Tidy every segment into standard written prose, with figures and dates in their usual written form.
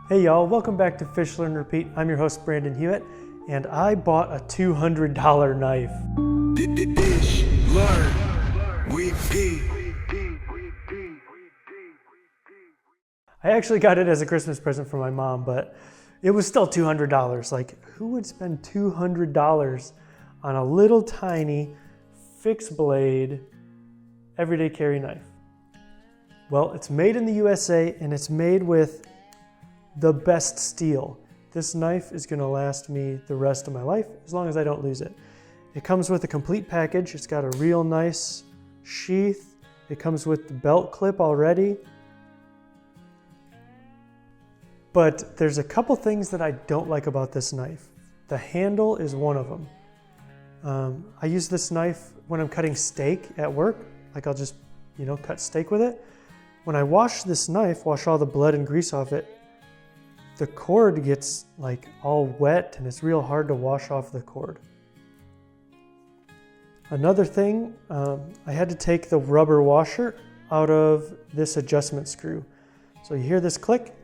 Hey y'all, welcome back to Fish Learn Repeat. I'm your host Brandon Hewitt, and I bought a $200 knife. Fish Learn Repeat. I actually got it as a Christmas present from my mom, but it was still $200. Like, who would spend $200 on a little tiny fixed blade everyday carry knife? Well, it's made in the USA and it's made with the best steel. This knife is going to last me the rest of my life as long as I don't lose it. It comes with a complete package. It's got a real nice sheath. It comes with the belt clip already. But there's a couple things that I don't like about this knife. The handle is one of them. I use this knife when I'm cutting steak at work. Like, I'll just, cut steak with it. When I wash this knife, wash all the blood and grease off it, the cord gets like all wet and it's real hard to wash off the cord. Another thing, I had to take the rubber washer out of this adjustment screw. So you hear this click?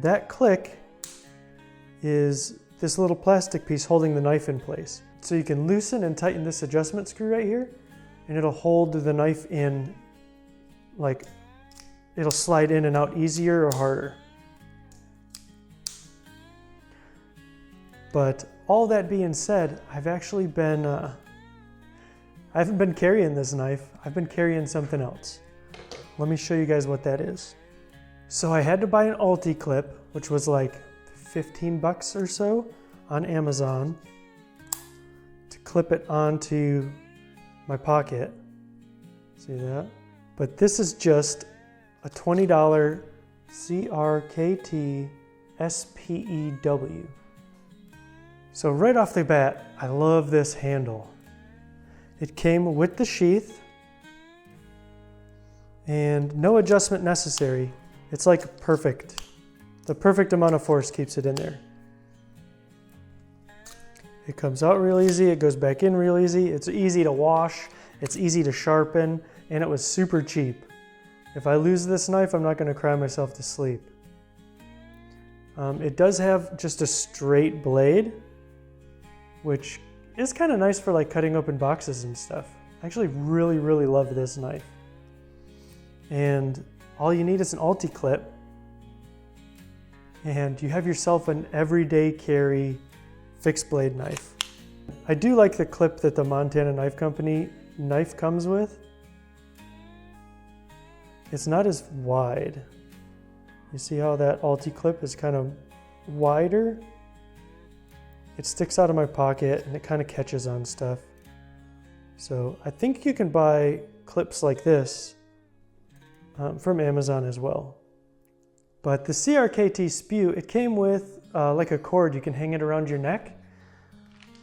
That click is this little plastic piece holding the knife in place. So you can loosen and tighten this adjustment screw right here, and it'll hold the knife in, like it'll slide in and out easier or harder. But all that being said, I've actually been, I haven't been carrying this knife. I've been carrying something else. Let me show you guys what that is. So I had to buy an Ulti clip, which was like 15 bucks or so on Amazon, to clip it onto my pocket. See that? But this is just a $20 CRKT SPEW. So right off the bat, I love this handle. It came with the sheath and no adjustment necessary. It's like perfect. The perfect amount of force keeps it in there. It comes out real easy, it goes back in real easy. It's easy to wash, it's easy to sharpen, and it was super cheap. If I lose this knife, I'm not going to cry myself to sleep. It does have just a straight blade, which is kind of nice for like cutting open boxes and stuff. I actually really, really love this knife. And all you need is an Ulti clip, and you have yourself an everyday carry fixed blade knife. I do like the clip that the Montana Knife Company knife comes with. It's not as wide. You see how that Ulti clip is kind of wider? It sticks out of my pocket and it kind of catches on stuff. So I think you can buy clips like this from Amazon as well. But the CRKT SPEW, it came with like a cord. You can hang it around your neck.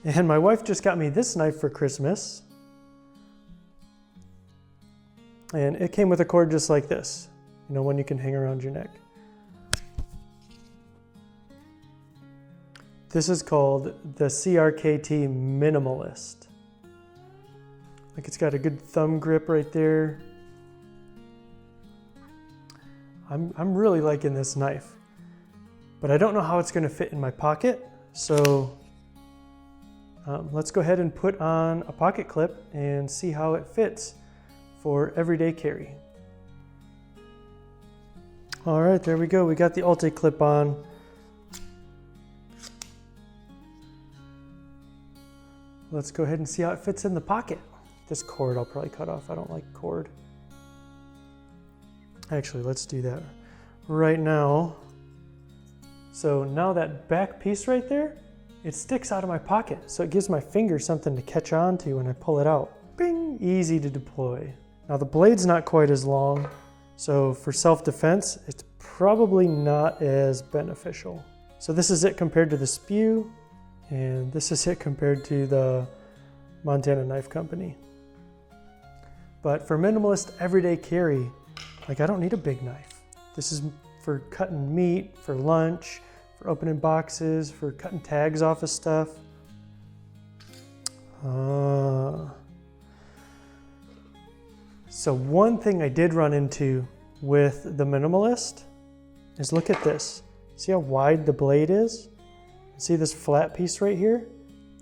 And my wife just got me this knife for Christmas. And it came with a cord just like this, one you can hang around your neck. This is called the CRKT Minimalist. Like, it's got a good thumb grip right there. I'm really liking this knife, but I don't know how it's going to fit in my pocket. So let's go ahead and put on a pocket clip and see how it fits for everyday carry. All right, there we go. We got the Ulti clip on. Let's go ahead and see how it fits in the pocket. This cord I'll probably cut off. I don't like cord. Actually, let's do that right now. So now that back piece right there, it sticks out of my pocket. So it gives my finger something to catch on to when I pull it out. Bing, easy to deploy. Now the blade's not quite as long, so for self-defense, it's probably not as beneficial. So this is it compared to the SPEW, and this is it compared to the Montana Knife Company. But for minimalist everyday carry, like, I don't need a big knife. This is for cutting meat, for lunch, for opening boxes, for cutting tags off of stuff. So one thing I did run into with the Minimalist is look at this. See how wide the blade is? See this flat piece right here?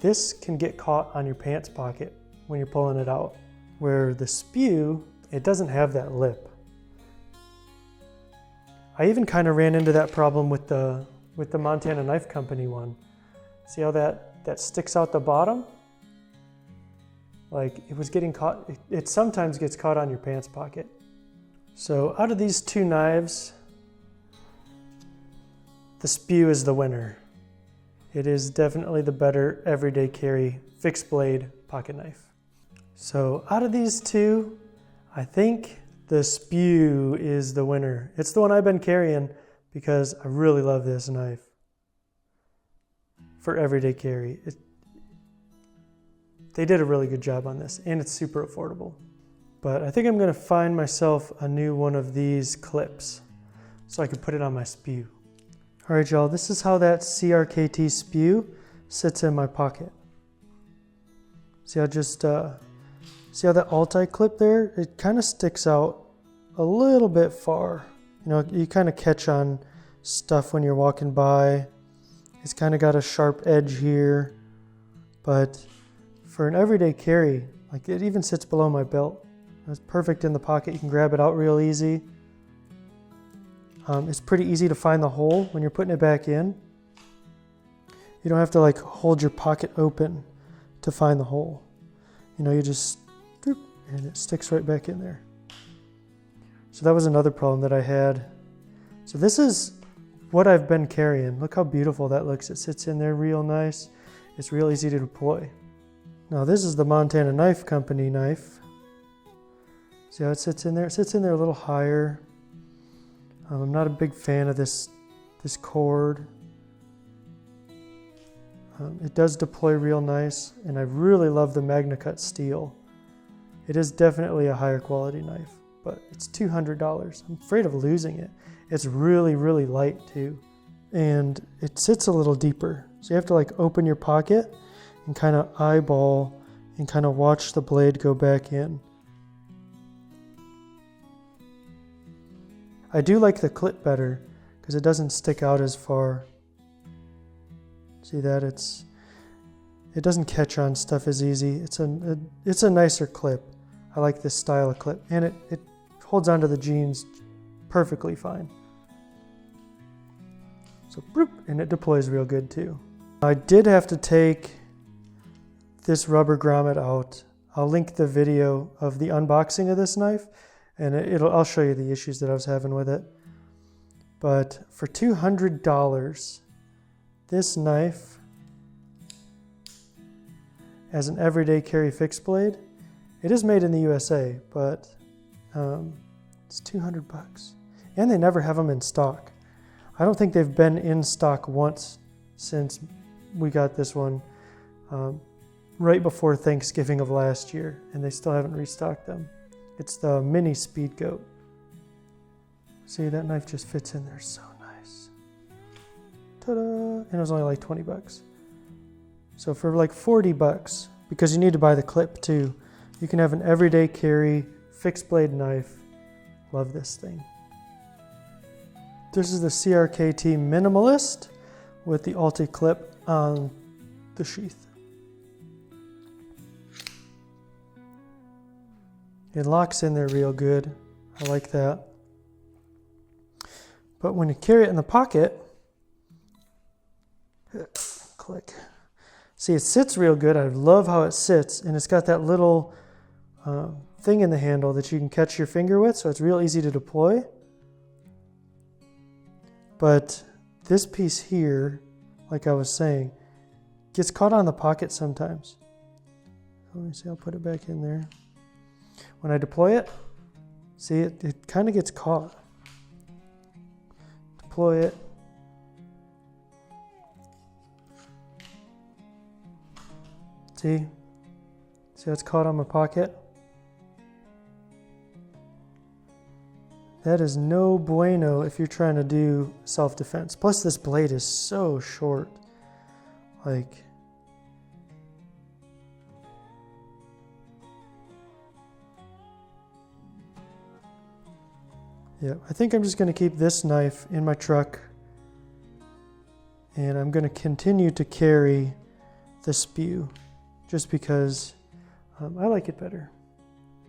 This can get caught on your pants pocket when you're pulling it out. Where the SPEW, it doesn't have that lip. I even kind of ran into that problem with the Montana Knife Company one. See how that sticks out the bottom? Like it was getting caught, it sometimes gets caught on your pants pocket. So out of these two knives, the SPEW is the winner. It is definitely the better everyday carry fixed blade pocket knife. So out of these two, I think the SPEW is the winner. It's the one I've been carrying because I really love this knife for everyday carry. They did a really good job on this, and it's super affordable. But I think I'm gonna find myself a new one of these clips so I can put it on my SPEW. All right, y'all, this is how that CRKT SPEW sits in my pocket. See how see how that Altai clip there? It kind of sticks out a little bit far. You know, you kind of catch on stuff when you're walking by. It's kind of got a sharp edge here, but for an everyday carry, like it even sits below my belt. It's perfect in the pocket. You can grab it out real easy. It's pretty easy to find the hole when you're putting it back in. You don't have to like hold your pocket open to find the hole. You know, you just, and it sticks right back in there. So that was another problem that I had. So this is what I've been carrying. Look how beautiful that looks. It sits in there real nice. It's real easy to deploy. Now this is the Montana Knife Company knife. See how it sits in there? It sits in there a little higher. I'm not a big fan of this cord. It does deploy real nice, and I really love the Magnacut steel. It is definitely a higher quality knife, but it's $200. I'm afraid of losing it. It's really, really light too, and it sits a little deeper. So you have to like open your pocket and kind of eyeball and kind of watch the blade go back in. I do like the clip better because it doesn't stick out as far. See that? It doesn't catch on stuff as easy. It's a nicer clip. I like this style of clip, and it holds onto the jeans perfectly fine. So bloop, and it deploys real good too. I did have to take this rubber grommet out. I'll link the video of the unboxing of this knife, and I'll show you the issues that I was having with it. But for $200, this knife as an everyday carry fixed blade, it is made in the USA, but it's $200. And they never have them in stock. I don't think they've been in stock once since we got this one right before Thanksgiving of last year, and they still haven't restocked them. It's the Mini Speedgoat. See, that knife just fits in there so nice. Ta-da! And it was only like $20. So for like $40, because you need to buy the clip too, you can have an everyday carry fixed blade knife. Love this thing. This is the CRKT Minimalist with the Alti clip on the sheath. It locks in there real good. I like that. But when you carry it in the pocket, click. See, it sits real good. I love how it sits, and it's got that little thing in the handle that you can catch your finger with, so it's real easy to deploy. But this piece here, like I was saying, gets caught on the pocket sometimes. Let me see, I'll put it back in there. When I deploy it, see, it kind of gets caught. Deploy it. See how it's caught on my pocket? That is no bueno if you're trying to do self-defense. Plus this blade is so short. Like, Yeah, I think I'm just going to keep this knife in my truck, and I'm going to continue to carry the SPEW just because I like it better.